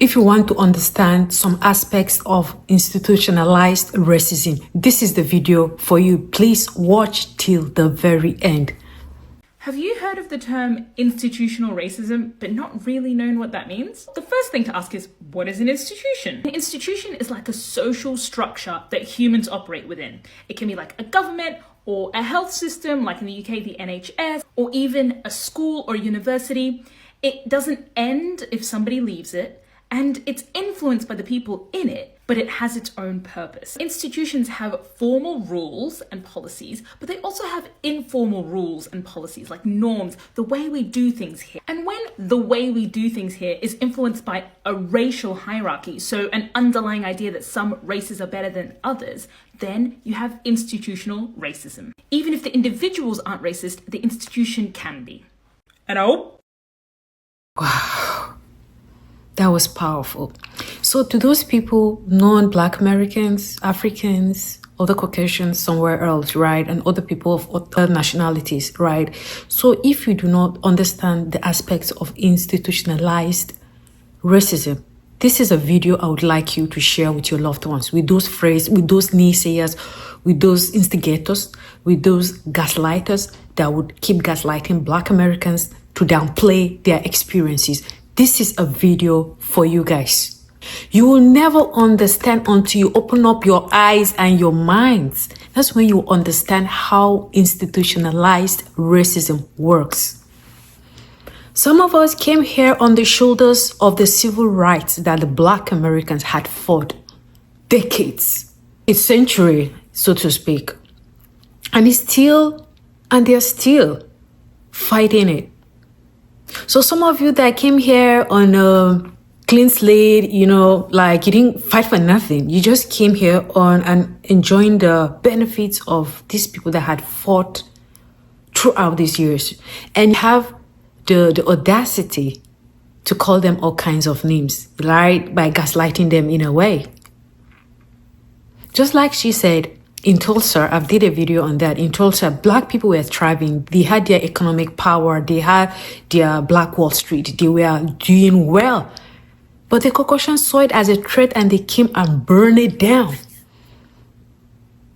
If you want to understand some aspects of institutionalized racism, this is the video for you. Please watch till the very end. Have you heard of the term institutional racism, but not really known what that means? The first thing to ask is, what is an institution? An institution is like a social structure that humans operate within. It can be like a government or a health system, like in the UK, the NHS, or even a school or university. It doesn't end if somebody leaves it, and it's influenced by the people in it, but it has its own purpose. Institutions have formal rules and policies, but they also have informal rules and policies, like norms, the way we do things here. And when the way we do things here is influenced by a racial hierarchy, so an underlying idea that some races are better than others, then you have institutional racism. Even if the individuals aren't racist, the institution can be. Wow, that was powerful. So to those people, non-Black Americans, Africans, other Caucasians somewhere else, right? And other people of other nationalities, right? So if you do not understand the aspects of institutionalized racism, this is a video I would like you to share with your loved ones, with those phrases, with those naysayers, with those instigators, with those gaslighters that would keep gaslighting Black Americans to downplay their experiences. This is a video for you guys. You will never understand until you open up your eyes and your minds. That's when you understand how institutionalized racism works. Some of us came here on the shoulders of the civil rights that the Black Americans had fought decades, a century, so to speak. And they're still fighting it. So some of you that came here on a clean slate, like you didn't fight for nothing. You just came here on and enjoying the benefits of these people that had fought throughout these years. And have the audacity to call them all kinds of names, right? By gaslighting them in a way. Just like she said, in Tulsa, I've did a video on that. In Tulsa, Black people were thriving. They had their economic power. They had their Black Wall Street. They were doing well. But the Caucasians saw it as a threat and they came and burned it down.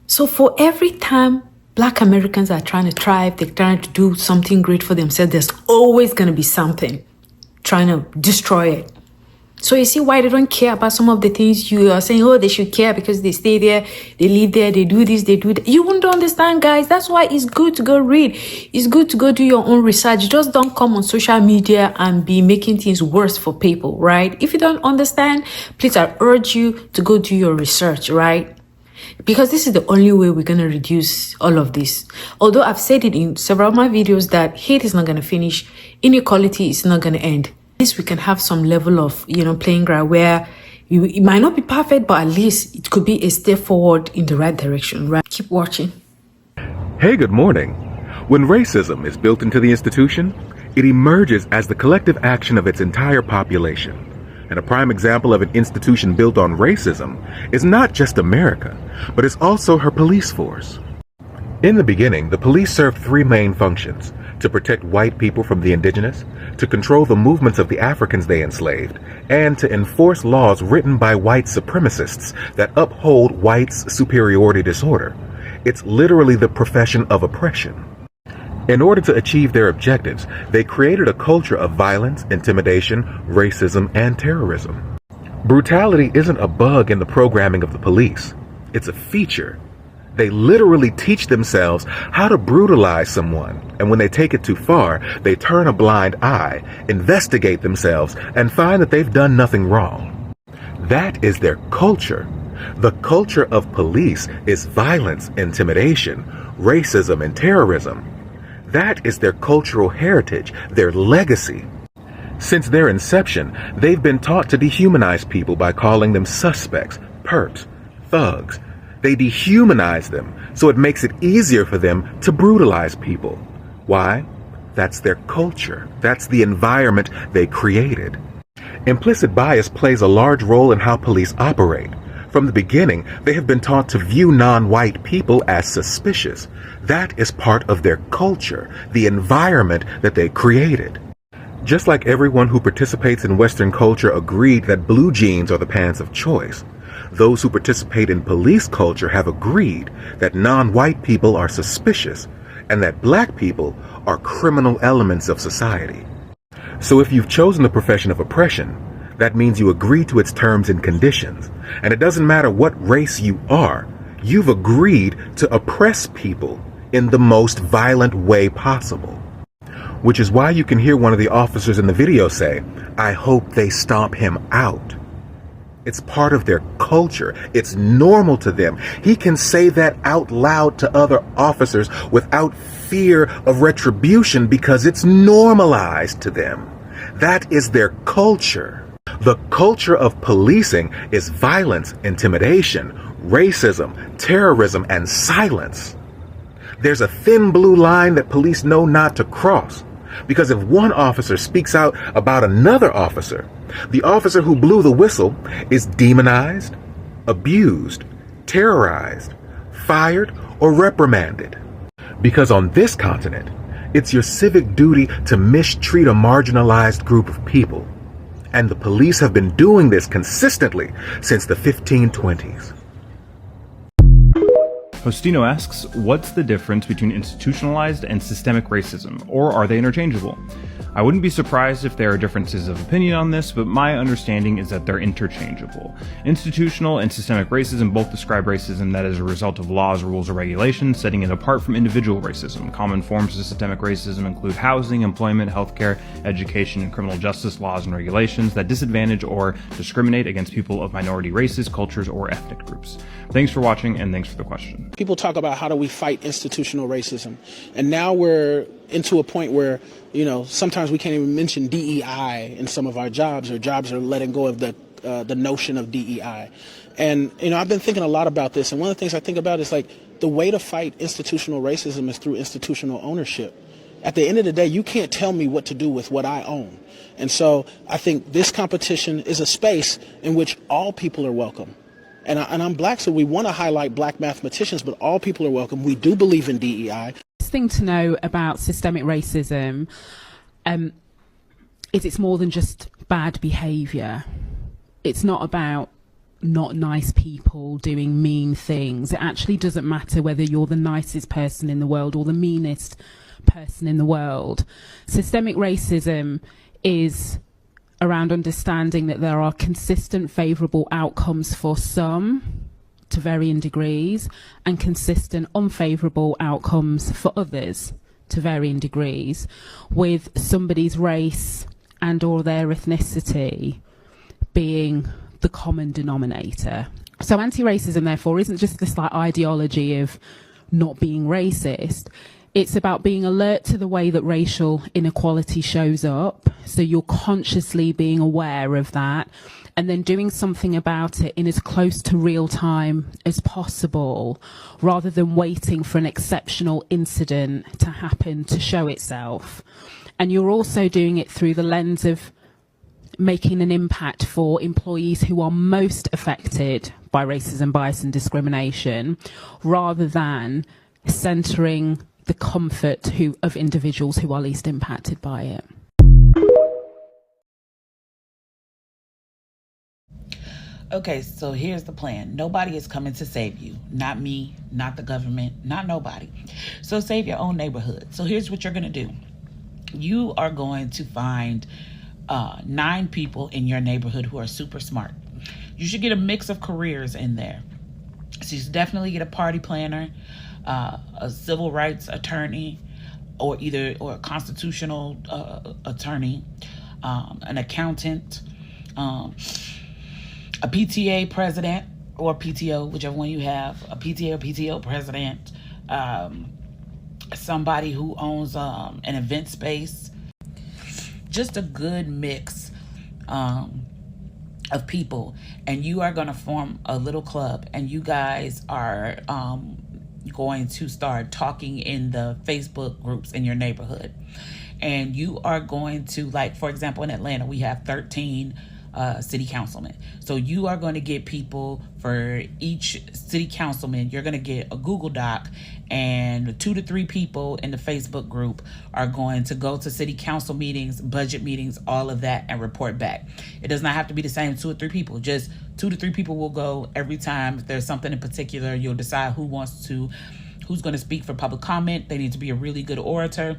So for every time Black Americans are trying to thrive, they're trying to do something great for themselves, there's always going to be something trying to destroy it. So you see why they don't care about some of the things you are saying, oh, they should care because they stay there, they live there, they do this, they do that. You won't understand, guys. That's why it's good to go read. It's good to go do your own research. Just don't come on social media and be making things worse for people, right? If you don't understand, please, I urge you to go do your research, right? Because this is the only way we're going to reduce all of this. Although I've said it in several of my videos that hate is not going to finish, inequality is not going to end. At least we can have some level of, playing ground where it might not be perfect, but at least it could be a step forward in the right direction, right? Keep watching. Hey, good morning. When racism is built into the institution, it emerges as the collective action of its entire population. And a prime example of an institution built on racism is not just America, but it's also her police force. In the beginning, the police served three main functions: to protect white people from the indigenous, to control the movements of the Africans they enslaved, and to enforce laws written by white supremacists that uphold whites' superiority disorder. It's literally the profession of oppression. In order to achieve their objectives, they created a culture of violence, intimidation, racism, and terrorism. Brutality isn't a bug in the programming of the police. It's a feature. They literally teach themselves how to brutalize someone, and when they take it too far, they turn a blind eye, investigate themselves, and find that they've done nothing wrong. That is their culture. The culture of police is violence, intimidation, racism, and terrorism. That is their cultural heritage, their legacy. Since their inception, they've been taught to dehumanize people by calling them suspects, perps, thugs. They dehumanize them, so it makes it easier for them to brutalize people. Why? That's their culture. That's the environment they created. Implicit bias plays a large role in how police operate. From the beginning, they have been taught to view non-white people as suspicious. That is part of their culture, the environment that they created. Just like everyone who participates in Western culture agreed that blue jeans are the pants of choice, those who participate in police culture have agreed that non-white people are suspicious and that black people are criminal elements of society. So if you've chosen the profession of oppression, that means you agree to its terms and conditions, and it doesn't matter what race you are, you've agreed to oppress people in the most violent way possible. Which is why you can hear one of the officers in the video say, "I hope they stomp him out." It's part of their culture. It's normal to them. He can say that out loud to other officers without fear of retribution because it's normalized to them. That is their culture. The culture of policing is violence, intimidation, racism, terrorism, and silence. There's a thin blue line that police know not to cross. Because if one officer speaks out about another officer, the officer who blew the whistle is demonized, abused, terrorized, fired, or reprimanded. Because on this continent, it's your civic duty to mistreat a marginalized group of people. And the police have been doing this consistently since the 1520s. Hostino asks, what's the difference between institutionalized and systemic racism, or are they interchangeable? I wouldn't be surprised if there are differences of opinion on this, but my understanding is that they're interchangeable. Institutional and systemic racism both describe racism that is a result of laws, rules, or regulations, setting it apart from individual racism. Common forms of systemic racism include housing, employment, healthcare, education, and criminal justice laws and regulations that disadvantage or discriminate against people of minority races, cultures, or ethnic groups. Thanks for watching, and thanks for the question. People talk about how do we fight institutional racism, and now we're into a point where, sometimes we can't even mention DEI in some of our jobs, or jobs are letting go of the notion of DEI. And, I've been thinking a lot about this, and one of the things I think about is the way to fight institutional racism is through institutional ownership. At the end of the day, you can't tell me what to do with what I own. And so I think this competition is a space in which all people are welcome. And I'm black, so we want to highlight black mathematicians, but all people are welcome. We do believe in DEI. The thing to know about systemic racism is it's more than just bad behaviour. It's not about not nice people doing mean things. It actually doesn't matter whether you're the nicest person in the world or the meanest person in the world. Systemic racism is around understanding that there are consistent favourable outcomes for some to varying degrees and consistent unfavourable outcomes for others to varying degrees, with somebody's race and or their ethnicity being the common denominator. So anti-racism therefore isn't just this ideology of not being racist. It's about being alert to the way that racial inequality shows up. So you're consciously being aware of that and then doing something about it in as close to real time as possible, rather than waiting for an exceptional incident to happen to show itself. And you're also doing it through the lens of making an impact for employees who are most affected by racism, bias and discrimination, rather than centering the comfort of individuals who are least impacted by it. Okay, so here's the plan. Nobody is coming to save you. Not me, not the government, not nobody. So save your own neighborhood. So here's what you're going to do. You are going to find 9 people in your neighborhood who are super smart. You should get a mix of careers in there. So you should definitely get a party planner, a civil rights attorney, or a constitutional attorney, an accountant, a PTA president or PTO, whichever one you have, a PTA or PTO president, somebody who owns an event space. Just a good mix of people, and you are going to form a little club, and you guys are going to start talking in the Facebook groups in your neighborhood. And you are going to, for example, in Atlanta, we have 13 city councilman. So you are going to get people for each city councilman. You're going to get a Google Doc, and 2 to 3 people in the Facebook group are going to go to city council meetings, budget meetings, all of that, and report back. It does not have to be the same 2 or 3 people. Just 2 to 3 people will go every time. If there's something in particular, you'll decide who's going to speak for public comment. They need to be a really good orator.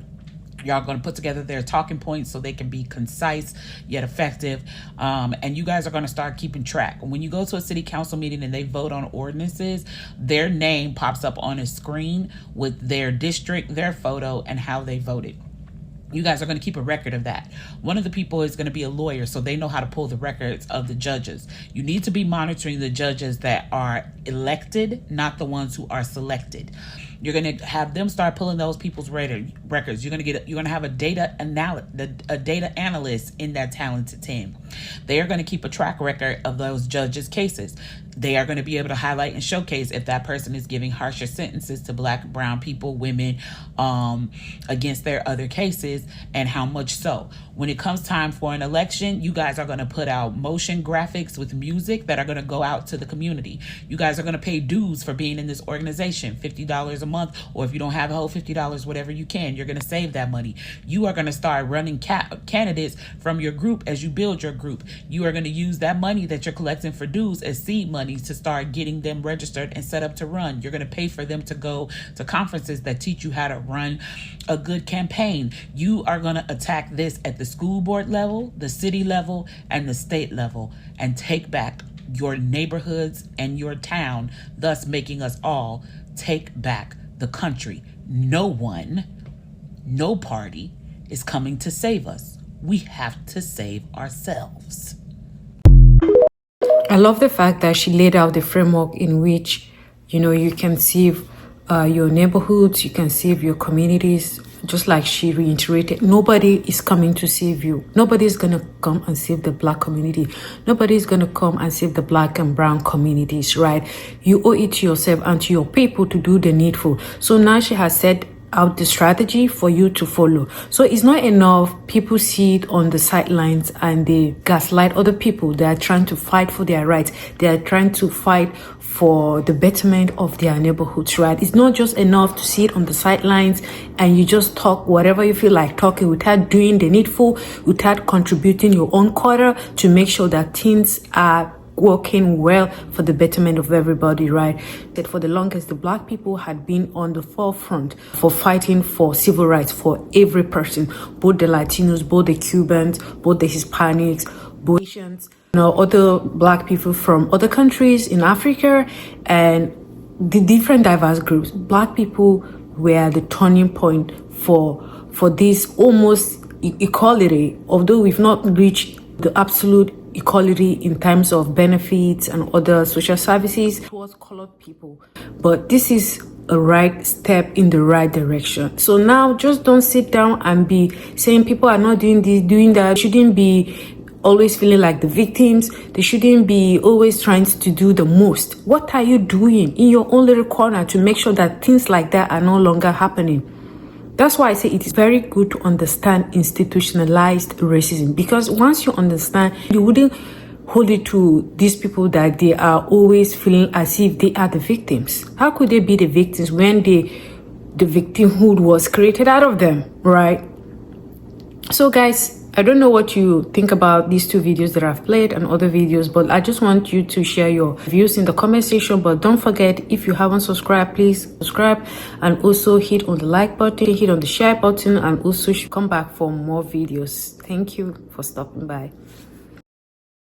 Y'all going to put together their talking points so they can be concise yet effective. And you guys are going to start keeping track. When you go to a city council meeting and they vote on ordinances, their name pops up on a screen with their district, their photo, and how they voted. You guys are going to keep a record of that. One of the people is going to be a lawyer, so they know how to pull the records of the judges. You need to be monitoring the judges that are elected, not the ones who are selected. You're going to have them start pulling those people's records. You're going to have a data analyst in that talented team. They are going to keep a track record of those judges' cases. They are going to be able to highlight and showcase if that person is giving harsher sentences to Black, brown people, women, against their other cases, and how much so. When it comes time for an election, you guys are going to put out motion graphics with music that are going to go out to the community. You guys are going to pay dues for being in this organization, $50 a month, or if you don't have a whole $50, whatever you can, you're going to save that money. You are going to start running candidates from your group as you build your group. You are going to use that money that you're collecting for dues as seed money to start getting them registered and set up to run. You're going to pay for them to go to conferences that teach you how to run a good campaign. You are going to attack this at the school board level, the city level, and the state level, and take back your neighborhoods and your town, thus making us all take back the country. No one, no party is coming to save us. We have to save ourselves. I love the fact that she laid out the framework in which, you can save your neighborhoods, you can save your communities. Just like she reiterated, nobody is coming to save you. Nobody is going to come and save the Black community. Nobody is going to come and save the Black and brown communities, right? You owe it to yourself and to your people to do the needful. So now she has said out the strategy for you to follow. So it's not enough people sit on the sidelines and they gaslight other people. They are trying to fight for their rights. They are trying to fight for the betterment of their neighborhoods, right? It's not just enough to sit on the sidelines and you just talk whatever you feel like talking without doing the needful, without contributing your own quarter to make sure that things are working well for the betterment of everybody, right? That for the longest, the Black people had been on the forefront for fighting for civil rights for every person, both the Latinos, both the Cubans, both the Hispanics, both Asians, other Black people from other countries in Africa, and the different diverse groups. Black people were the turning point for this almost equality, although we've not reached the absolute equality in terms of benefits and other social services towards colored people. But this is a right step in the right direction. So now just don't sit down and be saying people are not doing this, doing that. They shouldn't be always feeling like the victims. They shouldn't be always trying to do the most. What are you doing in your own little corner to make sure that things like that are no longer happening? That's why I say it is very good to understand institutionalized racism, because once you understand, you wouldn't hold it to these people that they are always feeling as if they are the victims. How could they be the victims when the victimhood was created out of them, right? So guys, I don't know what you think about these 2 videos that I've played and other videos, but I just want you to share your views in the comment section. But don't forget, if you haven't subscribed, please subscribe, and also hit on the like button, hit on the share button, and also come back for more videos. Thank you for stopping by.